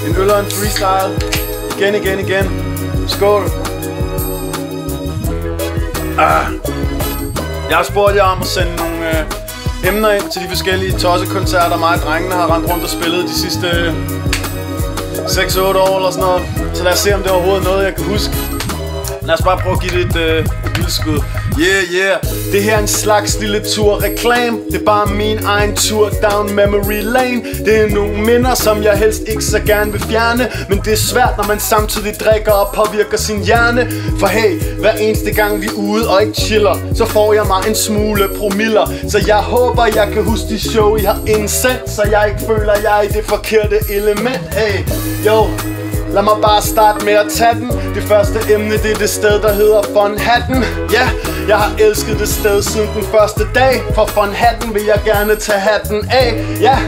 En øl og en freestyle. Igen. Skål. Jeg har spurgt jer om at sende nogle emner ind til de forskellige tossekoncerter, mig og drengene har rendt rundt og spillet de sidste 6-8 år eller sådan noget. Så lad os se, om det er overhovedet noget, jeg kan huske. Lad os bare prøve at give det et lille skud. Yeah. Det her er en slags lille tur reklame. Det er bare min egen tur down memory lane. Det er nogle minder, som jeg helst ikke så gerne vil fjerne. Men det er svært, når man samtidig drikker og påvirker sin hjerne. For hey, hver eneste gang vi er ude og ikke chiller, så får jeg mig en smule promiller. Så jeg håber, jeg kan huske de show, I har indsendt, så jeg ikke føler, jeg er i det forkerte element. Hey, yo. Lad mig bare starte med at tage den. Det første emne, det er det sted, der hedder Fun Hatten. Ja, jeg har elsket det sted siden den første dag. For Fun Hatten vil jeg gerne tage hatten af. Ja,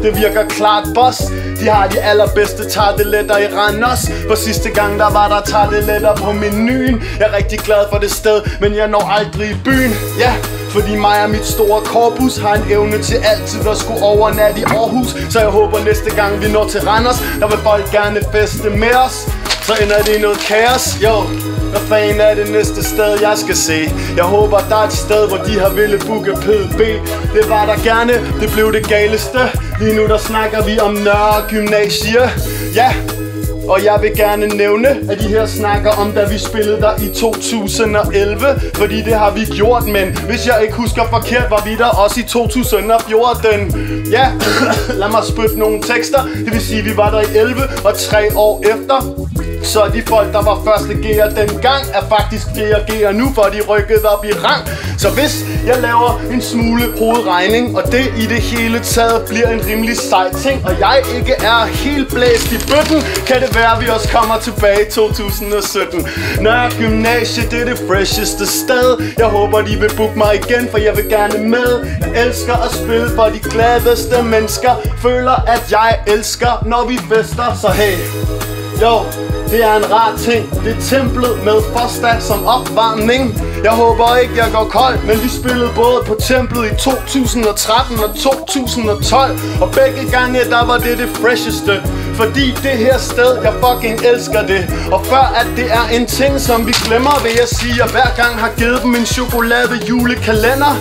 det virker klart boss. De har de allerbedste tarteletter i Randers. For sidste gang der var der tarteletter på menuen. Jeg er rigtig glad for det sted, men jeg når aldrig i byen. Ja, fordi mig og mit store korpus har en evne til altid at skulle overnatte i Aarhus. Så jeg håber næste gang vi når til Randers, der vil folk gerne feste med os. Så ender det i noget kaos. Jo, hvad fanden er det næste sted jeg skal se? Jeg håber der er et sted, hvor de har ville booke PDB. Det var der gerne, det blev det galeste. Lige nu der snakker vi om Nørre Gymnasie. Ja, og jeg vil gerne nævne, at de her snakker om, da vi spillede der i 2011. Fordi det har vi gjort, men hvis jeg ikke husker forkert, var vi der også i 2014. Ja, lad mig spytte nogle tekster. Det vil sige, at vi var der i 11 og 3 år efter. Så de folk, der var første G'er dengang, er faktisk flere G'er nu, for de rykkede op i rang. Så hvis jeg laver en smule hovedregning, og det i det hele taget bliver en rimelig sej ting, og jeg ikke er helt blæst i bøtten, kan det være, at vi også kommer tilbage i 2017. Nørre Gymnasie, det er det fresheste sted. Jeg håber, de vil booke mig igen, for jeg vil gerne med. Jeg elsker at spille for de gladeste mennesker. Føler, at jeg elsker, når vi fester, så hey. Jo, det er en rar ting. Det er templet med Fosta som opvarmning. Jeg håber ikke, jeg går kold, men vi spillede både på templet i 2013 og 2012. Og begge gange, der var det fresheste. Fordi det her sted, jeg fucking elsker det. Og før at det er en ting, som vi glemmer, vil jeg sige, at jeg hver gang har givet dem en chokolade julekalender.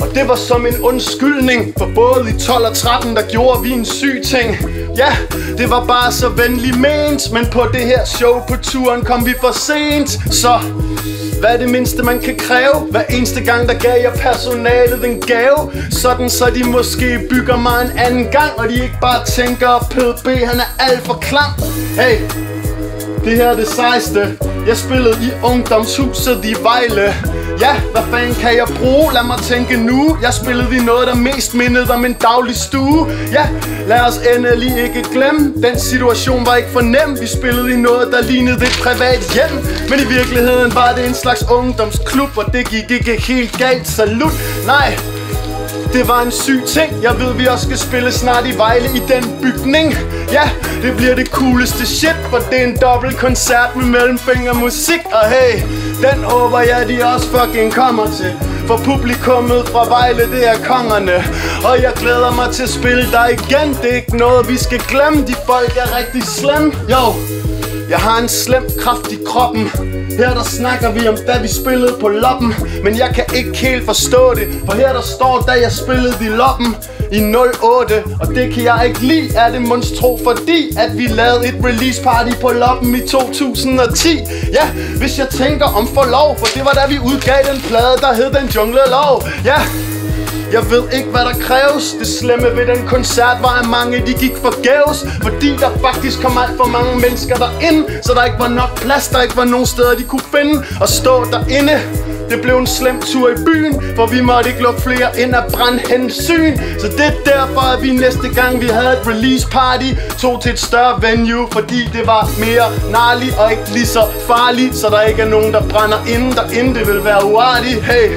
Og det var som en undskyldning, for både i 12 og 13, der gjorde vi en syg ting. Ja, det var bare så venligt ment, men på det her show på turen kom vi for sent. Så hvad er det mindste man kan kræve? Hver eneste gang der gav jeg personalet en gave, sådan så de måske bygger mig en anden gang, og de ikke bare tænker PDB han er alt for klam. Hey, det her er det sejeste. Jeg spillede i ungdomshuset i Vejle. Ja, hvad fanden kan jeg bruge? Lad mig tænke nu. Jeg spillede i noget, der mest mindede om en daglig stue. Ja, lad os endelig ikke glemme. Den situation var ikke for nem. Vi spillede i noget, der lignede et privat hjem. Men i virkeligheden var det en slags ungdomsklub, og det gik ikke helt galt. Salut, nej. Det var en syg ting. Jeg ved, vi også skal spille snart i Vejle i den bygning. Ja, det bliver det cooleste shit, for det er en dobbelt koncert med mellemfingermusik. Og hey, den håber jeg, de også fucking kommer til. For publikummet fra Vejle, det er kongerne. Og jeg glæder mig til at spille der igen. Det er ikke noget, vi skal glemme. De folk er rigtig slemme. Jo, jeg har en slem kraft i kroppen. Her der snakker vi om, da vi spillede på loppen. Men jeg kan ikke helt forstå det, for her der står, da jeg spillede i loppen i 08. Og det kan jeg ikke lide, er det monstro, fordi at vi lavede et release party på loppen i 2010. Ja, hvis jeg tænker om for lov, for det var da vi udgav den plade, der hed Den Junglelov. Ja, jeg ved ikke, hvad der kræves. Det slemme ved den koncert var, at mange de gik forgæves, fordi der faktisk kom alt for mange mennesker derind, så der ikke var nok plads, der ikke var nogen steder, de kunne finde og stå derinde. Det blev en slem tur i byen, for vi måtte ikke lukke flere ind af brandhensyn. Så det er derfor, at vi næste gang vi havde et release party, tog til et større venue, fordi det var mere narligt og ikke lige så farligt, så der ikke er nogen, der brænder inde derinde. Det vil være uartigt. Hey,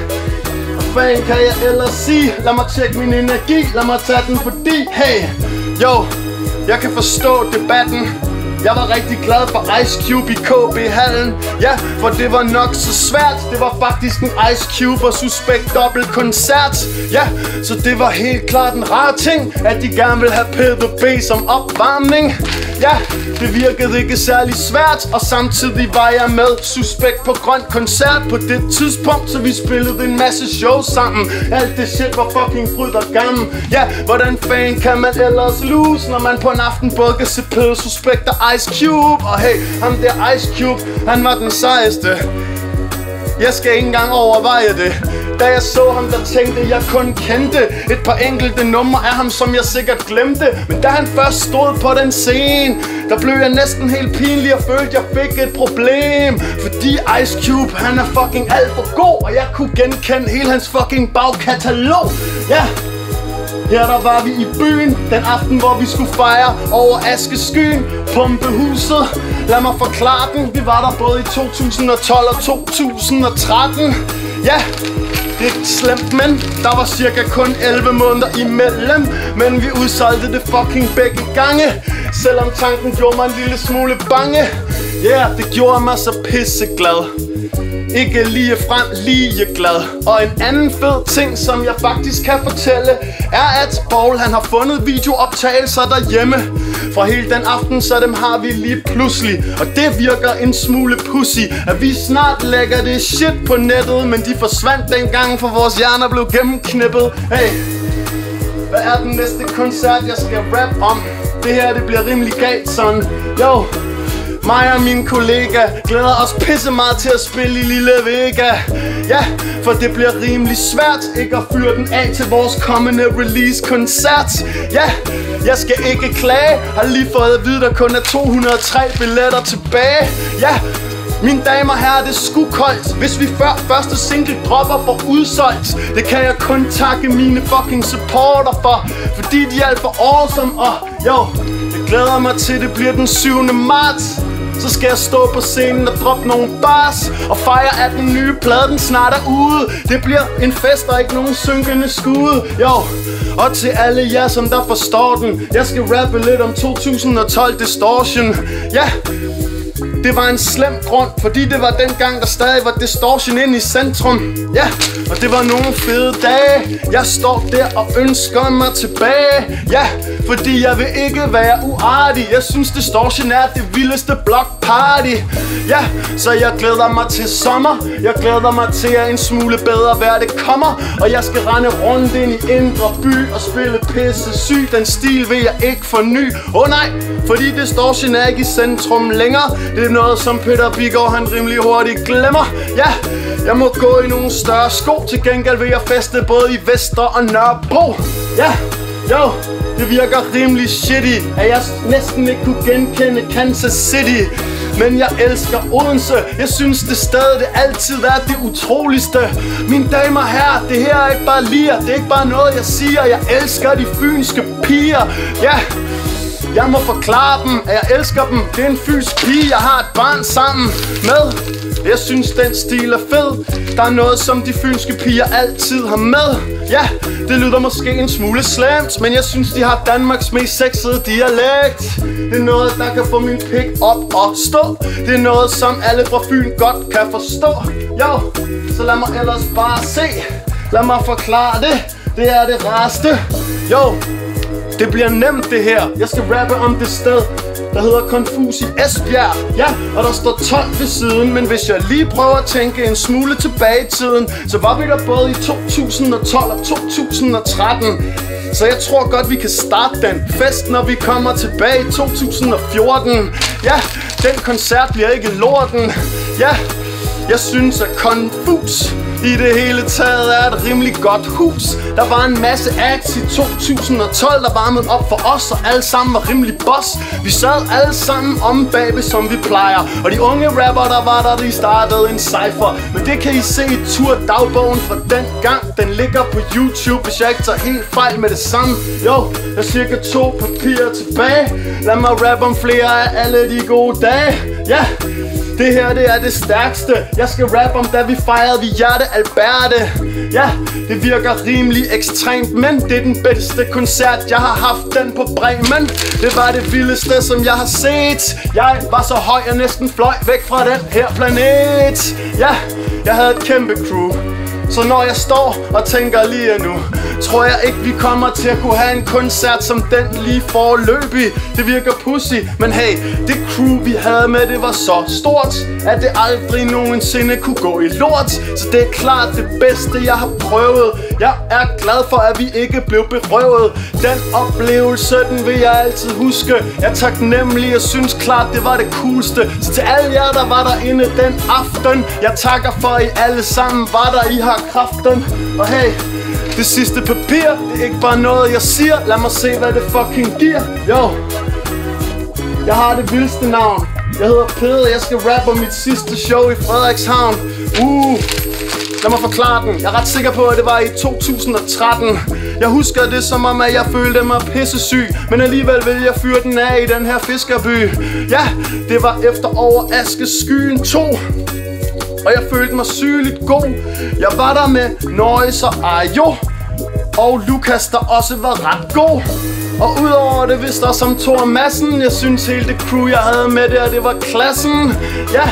hvad fanden kan jeg ellers sige? Lad mig tjekke min energi, lad mig tage den, fordi hey, jo, jeg kan forstå debatten. Jeg var rigtig glad for Ice Cube i KB-hallen. Ja, for det var nok så svært. Det var faktisk en Ice Cube og Suspekt dobbelt koncert. Ja, så det var helt klart en rar ting, at de gerne ville have P2B som opvarmning. Ja, det virkede ikke særlig svært, og samtidig var jeg med Suspekt på Grøn Koncert på det tidspunkt, så vi spillede en masse shows sammen. Alt det shit var fucking fryd og gammel. Ja, hvordan fanden kan man ellers lose, når man på en aften både kan se P2 Suspekt og Ice Cube? Og hey, ham der Ice Cube, han var den sejeste. Jeg skal ikke engang overveje det. Da jeg så ham, der tænkte jeg kun kendte et par enkelte numre af ham, som jeg sikkert glemte. Men da han først stod på den scene, der blev jeg næsten helt pinlig og følte jeg fik et problem. Fordi Ice Cube, han er fucking alt for god, og jeg kunne genkende hele hans fucking bagkatalog. Ja, her der var vi i byen den aften, hvor vi skulle fejre over Askeskyen, Pumpehuset. Lad mig forklare den. Vi var der både i 2012 og 2013. Ja, det er slemt, men der var cirka kun 11 måneder imellem. Men vi udsolgte det fucking begge gange, selvom tanken gjorde mig en lille smule bange. Ja, yeah, det gjorde mig så pisseglad. Ikke ligefrem ligeglad. Og en anden fed ting, som jeg faktisk kan fortælle, er at Paul han har fundet videooptagelser derhjemme fra hele den aften, så dem har vi lige pludselig. Og det virker en smule pussy, at vi snart lægger det shit på nettet, men de forsvandt dengang, for vores hjerner blev gennemknippet. Hey, hvad er den næste koncert, jeg skal rap om? Det her, det bliver rimelig galt sådan. Jo, mig og min kollega glæder os pisse meget til at spille i Lille Vega. Ja, for det bliver rimelig svært ikke at fyre den af til vores kommende release-koncert. Ja, jeg skal ikke klage. Har lige fået at vide, der kun er 203 billetter tilbage. Ja, mine damer og herrer, det er sgu koldt, hvis vi før første single dropper for udsolgt. Det kan jeg kun takke mine fucking supporter for, fordi de er alt for awesome. Og jo, jeg glæder mig til, det bliver den 7. marts. Så skal jeg stå på scenen og droppe nogle bars og fejre, at den nye plade den snart er ude. Det bliver en fest og ikke nogen synkende skud. Jo, og til alle jer som der forstår den, jeg skal rappe lidt om 2012 Distortion. Ja, det var en slem grund, fordi det var dengang, der stadig var distortion inde i centrum. Ja, og det var nogle fede dage. Jeg står der og ønsker mig tilbage. Ja, fordi jeg vil ikke være uartig. Jeg synes distortion er det vildeste block party. Ja, så jeg glæder mig til sommer. Jeg glæder mig til at en smule bedre vejr det kommer. Og jeg skal rende rundt ind i Indre By og spille pisse syg. Den stil vil jeg ikke forny. Nej, fordi distortion er ikke i centrum længere. Det er noget som Peter Bigård han rimelig hurtigt glemmer. Ja, jeg må gå i nogle større sko. Til gengæld vil jeg feste både i Vestre og Nørrebro. Ja, jo, det virker rimelig shitty, at jeg næsten ikke kunne genkende Kansas City. Men jeg elsker Odense. Jeg synes det sted det altid er det utroligste. Mine damer og herrer, det her er ikke bare lir. Det er ikke bare noget jeg siger. Jeg elsker de fynske piger. Ja, jeg må forklare dem, at jeg elsker dem. Det er en fynsk pige, jeg har et barn sammen med. Jeg synes den stil er fed. Der er noget som de fynske piger altid har med. Ja, det lyder måske en smule slemt, men jeg synes de har Danmarks mest sexede dialekt. Det er noget der kan få min pik op og stå. Det er noget som alle fra Fyn godt kan forstå. Jo, så lad mig ellers bare se. Lad mig forklare det. Det er det rareste. Jo, det bliver nemt det her. Jeg skal rappe om det sted, der hedder Confus i Esbjerg. Ja, og der står 12 ved siden. Men hvis jeg lige prøver at tænke en smule tilbage i tiden, så var vi der både i 2012 og 2013. Så jeg tror godt vi kan starte den fest, når vi kommer tilbage i 2014. Ja, den koncert bliver ikke lorten. Ja, jeg synes at Confus i det hele taget er et rimelig godt hus. Der var en masse acts i 2012, der varmede op for os, og alle sammen var rimelig boss. Vi sad alle sammen om bagved, som vi plejer. Og de unge rapper, der var der, de startede en cypher. Men det kan I se i turdagbogen fra den gang. Den ligger på YouTube, hvis jeg ikke tager helt fejl med det samme. Jo, der er cirka 2 papirer tilbage. Lad mig rappe om flere af alle de gode dage. Ja, Det her, det er det stærkste. Jeg skal rappe om, da vi fejrede Hjerte Alberte. Ja, det virker rimelig ekstremt, men det er den bedste koncert, jeg har haft, den på Bremen. Det var det vildeste, som jeg har set. Jeg var så høj, jeg næsten fløj væk fra den her planet. Ja, jeg havde et kæmpe crew. Så når jeg står og tænker lige nu, tror jeg ikke vi kommer til at kunne have en koncert som den lige foreløbig. Det virker pussy, men hey, det crew vi havde med, det var så stort, at det aldrig nogensinde kunne gå i lort. Så det er klart det bedste jeg har prøvet. Jeg er glad for at vi ikke blev berøvet. Den oplevelse, den vil jeg altid huske. Jeg er taknemmelig og synes klart det var det coolste. Så til alle jer der var derinde den aften, jeg takker for I alle sammen var der, I har kraften. Og hey, det sidste papir, det er ikke bare noget jeg siger. Lad mig se hvad det fucking giver. Jo, jeg har det vildeste navn. Jeg hedder Peder, jeg skal rappe om mit sidste show i Frederikshavn. Lad mig forklare den. Jeg er ret sikker på at det var i 2013. Jeg husker det som om at jeg følte mig pissesyg, men alligevel vil jeg fyre den af i den her fiskerby. Ja, det var efter over Askeskyen 2, og jeg følte mig sygeligt god. Jeg var der med Noise og Ajo og Lukas, der også var ret god. Og udover det vidste også om Thor Madsen. Jeg synes hele det crew jeg havde med det, og det var klassen. Ja,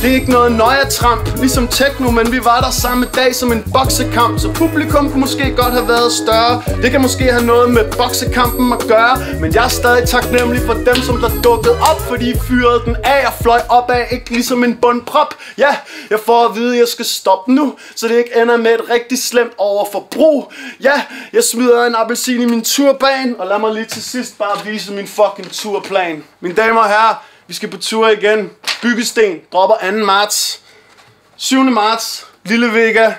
det er ikke noget nøjetramp, ligesom techno, men vi var der samme dag som en boksekamp. Så publikum kunne måske godt have været større. Det kan måske have noget med boksekampen at gøre, men jeg er stadig taknemmelig for dem, som der dukkede op, fordi I fyrede den af og fløj opad, ikke ligesom en bundprop. Ja, jeg får at vide, at jeg skal stoppe nu, så det ikke ender med et rigtig slemt overforbrug. Ja, jeg smider en appelsin i min turban, og lad mig lige til sidst bare vise min fucking turplan. Mine damer og herrer, vi skal på tur igen. Byggesten dropper 2. marts. 7. marts, Lille Vega.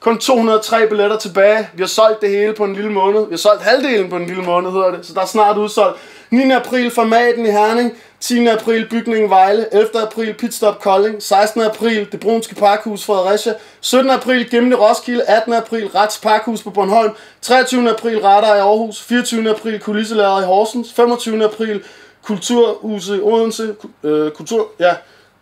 Kun 203 billetter tilbage. Vi har solgt det hele på en lille måned. Vi har solgt halvdelen på en lille måned, hedder det. Så der er snart udsolgt. 9. april Formaten i Herning. 10. april Bygningen Vejle. 11. april Pitstop Kolding. 16. april Det Brunske Parkhus Fredericia. 17. april Gimle Roskilde. 18. april Rets Parkhus på Bornholm. 23. april Radar i Aarhus. 24. april Kulisselærere i Horsens. 25. april Kulturhuset i Odense,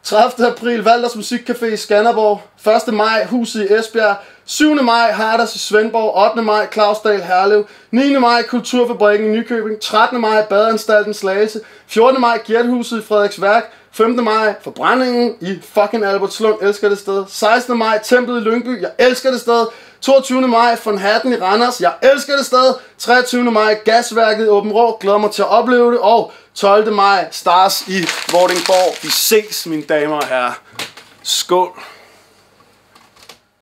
30. april Valders Musikcafé i Skanderborg, 1. maj Huset i Esbjerg, 7. maj Harders i Svendborg, 8. maj Clausdal Herlev, 9. maj Kulturfabrikken i Nykøbing, 13. maj Badeanstalten Slagelse, 14. maj Gjerthuset i Frederiksværk, 15. maj Forbrændingen i fucking Albertslund, elsker det sted, 16. maj Templet i Lyngby, jeg elsker det sted, 22. maj von Hatten i Randers, jeg elsker det sted, 23. maj Gasværket i Åbenrå, glæder mig til at opleve det, og 12. maj Stars i Vordingborg. Vi ses, mine damer og herrer. Skål.